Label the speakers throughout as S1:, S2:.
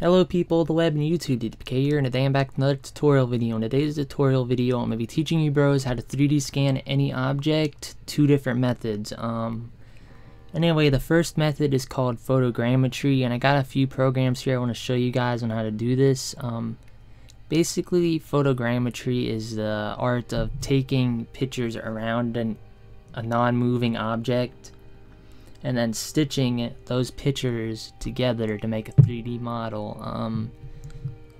S1: Hello people, the web and YouTube, Dtpk here, and today I'm back with another tutorial video. In today's tutorial video, I'm going to be teaching you bros how to 3D scan any object, two different methods. Anyway, the first method is called photogrammetry, and I got a few programs here I want to show you guys on how to do this. Basically, photogrammetry is the art of taking pictures around a non-moving object and then stitching those pictures together to make a 3D model.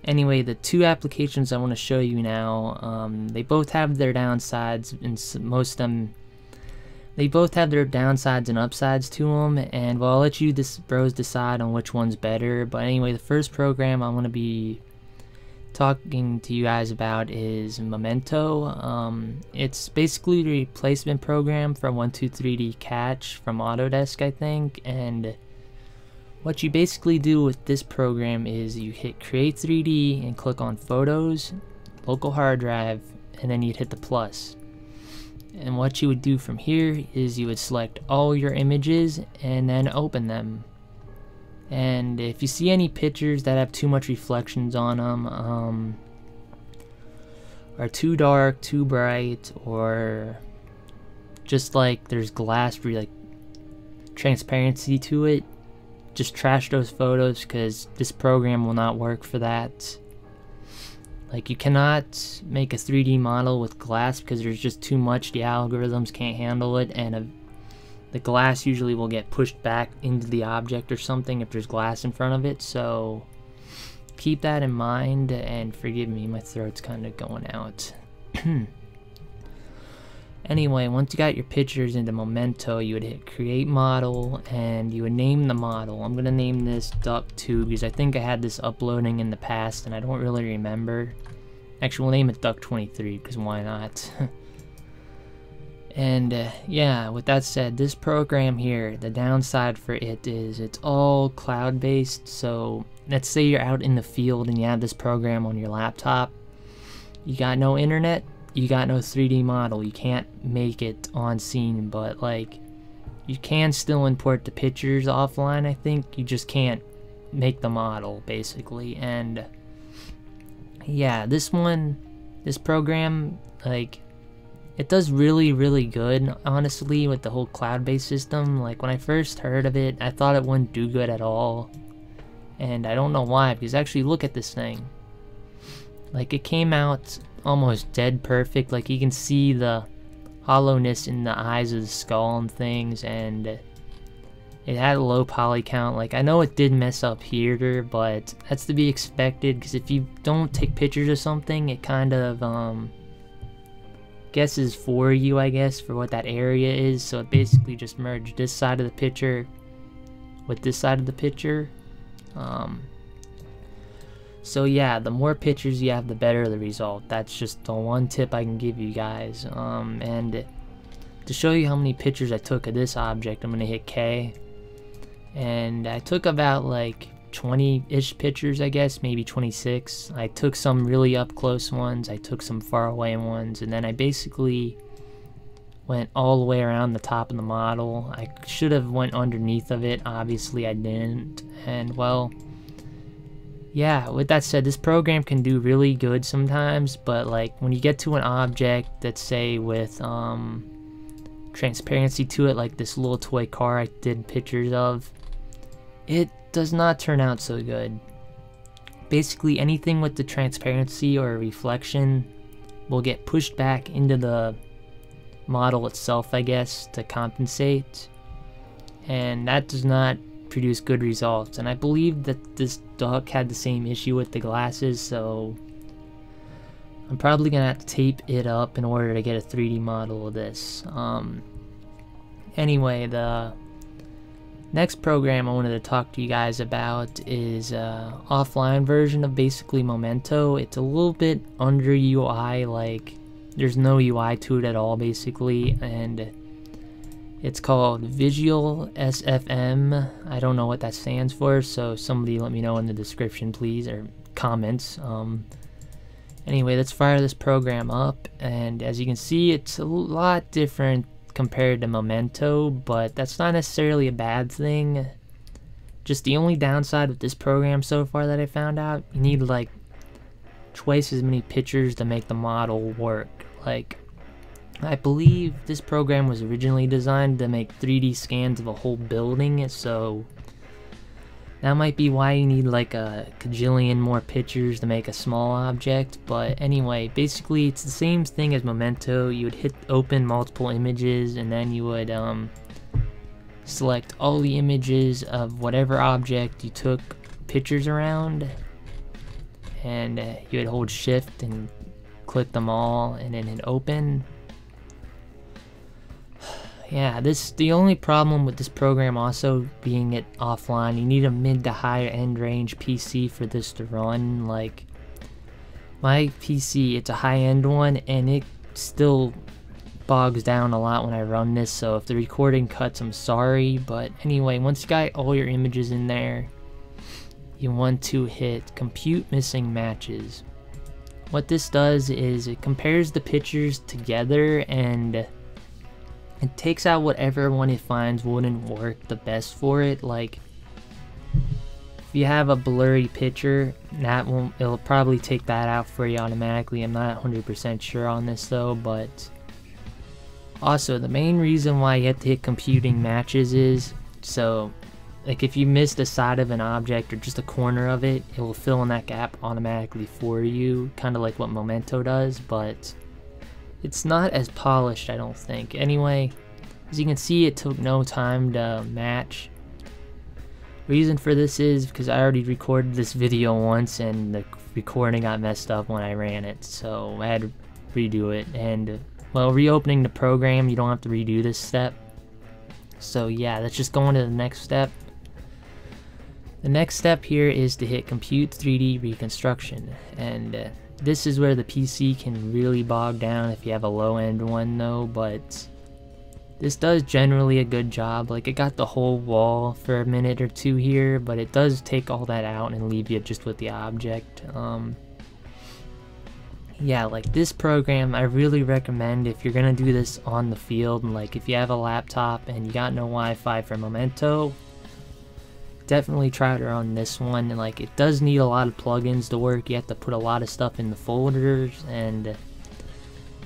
S1: Anyway, the two applications I want to show you now, they both have their downsides, and most of them, they both have their downsides and upsides to them, and well, I'll let you bros decide on which one's better. But anyway, the first program I'm going to be talking to you guys about is Memento. It's basically the replacement program for 123D Catch from Autodesk, I think. And what you basically do with this program is you hit Create 3D and click on Photos, Local Hard Drive, and then you'd hit the plus. And what you would do from here is you would select all your images and then open them. And if you see any pictures that have too much reflections on them, are too dark, too bright, or just like there's glass like transparency to it, just trash those photos, because this program will not work for that. Like, you cannot make a 3D model with glass because there's just too much. The algorithms can't handle it, and the glass usually will get pushed back into the object or something if there's glass in front of it. So keep that in mind, and forgive me, my throat's kind of going out. Anyway, once you got your pictures into Memento, you would hit Create Model, and you would name the model. I'm going to name this Duck2 because I think I had this uploading in the past and I don't really remember. Actually, we'll name it Duck23 because why not? And yeah, with that said, this program here, the downside for it is it's all cloud-based. So let's say you're out in the field and you have this program on your laptop. You got no internet, you got no 3D model, you can't make it on scene, but like you can still import the pictures offline. I think you just can't make the model basically. And yeah, this program, like, it does really good, honestly, with the whole cloud-based system. Like, when I first heard of it, I thought it wouldn't do good at all. And I don't know why, because actually look at this thing. Like, it came out almost dead perfect. Like, you can see the hollowness in the eyes of the skull and things, and it had a low poly count. Like, I know it did mess up here, but that's to be expected, because if you don't take pictures of something, it kind of, guesses for you, I guess, for what that area is. So it basically just merged this side of the picture with this side of the picture. So yeah, the more pictures you have, the better the result. That's just the one tip I can give you guys. And to show you how many pictures I took of this object, I'm gonna hit K, and I took about like 20-ish pictures, I guess, maybe 26. I took some really up close ones, I took some far away ones, and then I basically went all the way around the top of the model. I should have went underneath of it, obviously I didn't. And well, yeah, with that said, this program can do really good sometimes, but like when you get to an object that's, say, with transparency to it, like this little toy car I did pictures of, it does not turn out so good. Basically, anything with the transparency or reflection will get pushed back into the model itself, I guess, to compensate, and that does not produce good results. And I believe that this duck had the same issue with the glasses, so I'm probably gonna have to tape it up in order to get a 3D model of this. Anyway, the next program I wanted to talk to you guys about is offline version of basically Memento. It's a little bit under UI, like there's no UI to it at all basically, and it's called Visual SFM. I don't know what that stands for, so somebody let me know in the description, please, or comments. Anyway, let's fire this program up, and as you can see, it's a lot different compared to Memento, but that's not necessarily a bad thing. Just the only downside with this program so far that I found out, you need like twice as many pictures to make the model work. Like, I believe this program was originally designed to make 3D scans of a whole building, so that might be why you need like a cajillion more pictures to make a small object. But anyway, basically it's the same thing as Memento. You would hit open multiple images, and then you would select all the images of whatever object you took pictures around, and you would hold shift and click them all and then hit open. Yeah, the only problem with this program also being it offline, you need a mid to high end range PC for this to run. Like, my PC, it's a high end one, and it still bogs down a lot when I run this, so if the recording cuts, I'm sorry. But anyway, once you got all your images in there, you want to hit compute missing matches. What this does is it compares the pictures together, and it takes out whatever one it finds wouldn't work the best for it. Like, if you have a blurry picture, it'll probably take that out for you automatically. I'm not 100% sure on this though. But also, the main reason why you have to hit computing matches is so, like, if you miss the side of an object or just a corner of it, it will fill in that gap automatically for you, kind of like what Memento does. But it's not as polished, I don't think. Anyway, as you can see, it took no time to match. Reason for this is because I already recorded this video once, and the recording got messed up when I ran it, so I had to redo it. And well, reopening the program, you don't have to redo this step. So yeah, let's just go on to the next step. The next step here is to hit compute 3D reconstruction, and this is where the PC can really bog down if you have a low-end one though. But this does generally a good job. Like, it got the whole wall for a minute or two here, but it does take all that out and leave you just with the object. Yeah, like, this program I really recommend if you're gonna do this on the field, and like if you have a laptop and you got no Wi-Fi for Memento, definitely try to run this one. And like, it does need a lot of plugins to work. You have to put a lot of stuff in the folders, and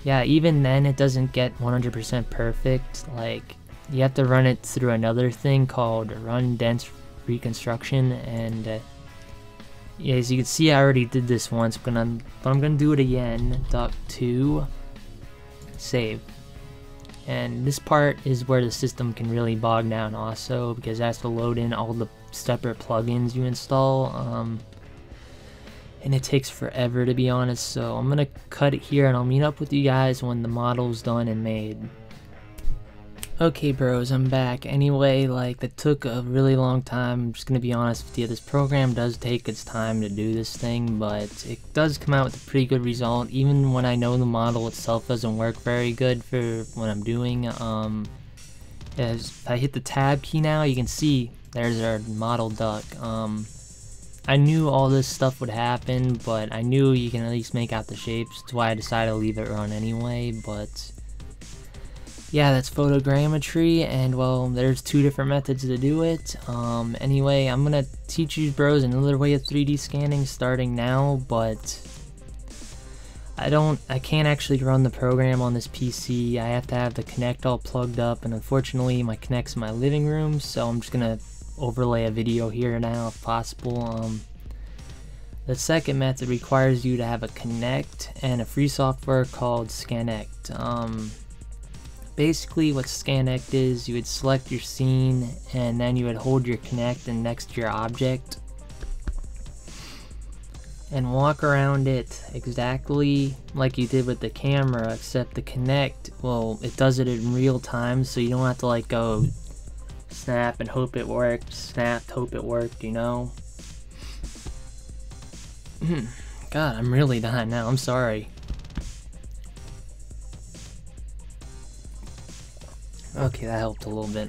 S1: yeah, even then it doesn't get 100% perfect. Like, you have to run it through another thing called run dense reconstruction. And yeah, as you can see, I already did this once, but I'm gonna do it again. Duck2 save. And this part is where the system can really bog down also, because it has to load in all the separate plugins you install, and it takes forever, to be honest. So I'm gonna cut it here, and I'll meet up with you guys when the model's done and made. Okay bros, I'm back. Anyway, like, that took a really long time. I'm just gonna be honest with you, this program does take its time to do this thing, but it does come out with a pretty good result, even when I know the model itself doesn't work very good for what I'm doing. If I hit the tab key now, you can see there's our model duck. I knew all this stuff would happen, but I knew you can at least make out the shapes. That's why I decided to leave it run anyway. But yeah, that's photogrammetry, and well, there's two different methods to do it. Anyway, I'm gonna teach you bros another way of 3D scanning starting now, but I can't actually run the program on this PC. I have to have the Kinect all plugged up, and unfortunately my Kinect's in my living room, so I'm just gonna overlay a video here now if possible. The second method requires you to have a Kinect and a free software called Scanect. Basically what Scanect is, you would select your scene, and then you would hold your Kinect and next to your object and walk around it exactly like you did with the camera, except the Kinect, well, it does it in real time, so you don't have to like go snap and hope it worked, snap, hope it worked, you know? God, I'm really dying now, I'm sorry. Okay, that helped a little bit.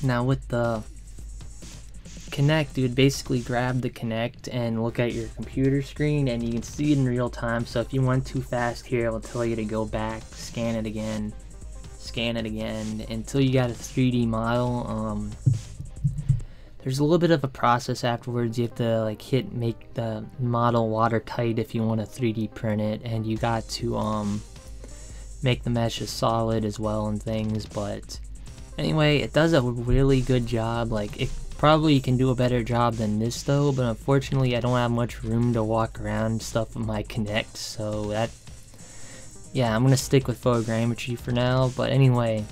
S1: Now with the Kinect, you would basically grab the Kinect and look at your computer screen, and you can see it in real time. So if you went too fast here, it'll tell you to go back, scan it again, until you got a 3D model. there's a little bit of a process afterwards. You have to like make the model watertight if you want to 3D print it, and you got to make the meshes solid as well and things. But anyway, it does a really good job. Like, it probably can do a better job than this though, but unfortunately I don't have much room to walk around and stuff with my Kinect, so that, yeah, I'm gonna stick with photogrammetry for now. But anyway,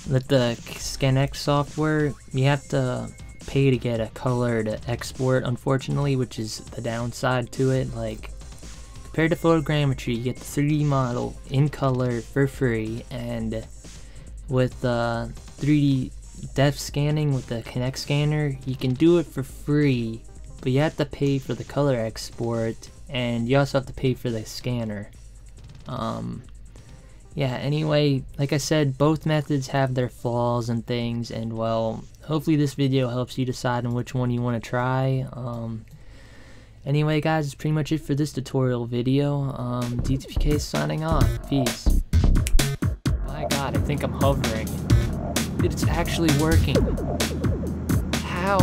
S1: with the ScanX software, you have to pay to get a color to export, unfortunately, which is the downside to it. Like, compared to photogrammetry, you get the 3D model in color for free, and with 3D depth scanning with the Kinect scanner, you can do it for free, but you have to pay for the color export, and you also have to pay for the scanner. Yeah, anyway, like I said, both methods have their flaws and things, and well, hopefully this video helps you decide on which one you want to try. Anyway guys, that's pretty much it for this tutorial video. Dtpk signing off. Peace. My god, I think I'm hovering. It's actually working. How?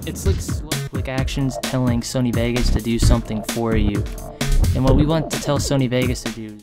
S1: It's like slow click actions telling Sony Vegas to do something for you. And what we want to tell Sony Vegas to do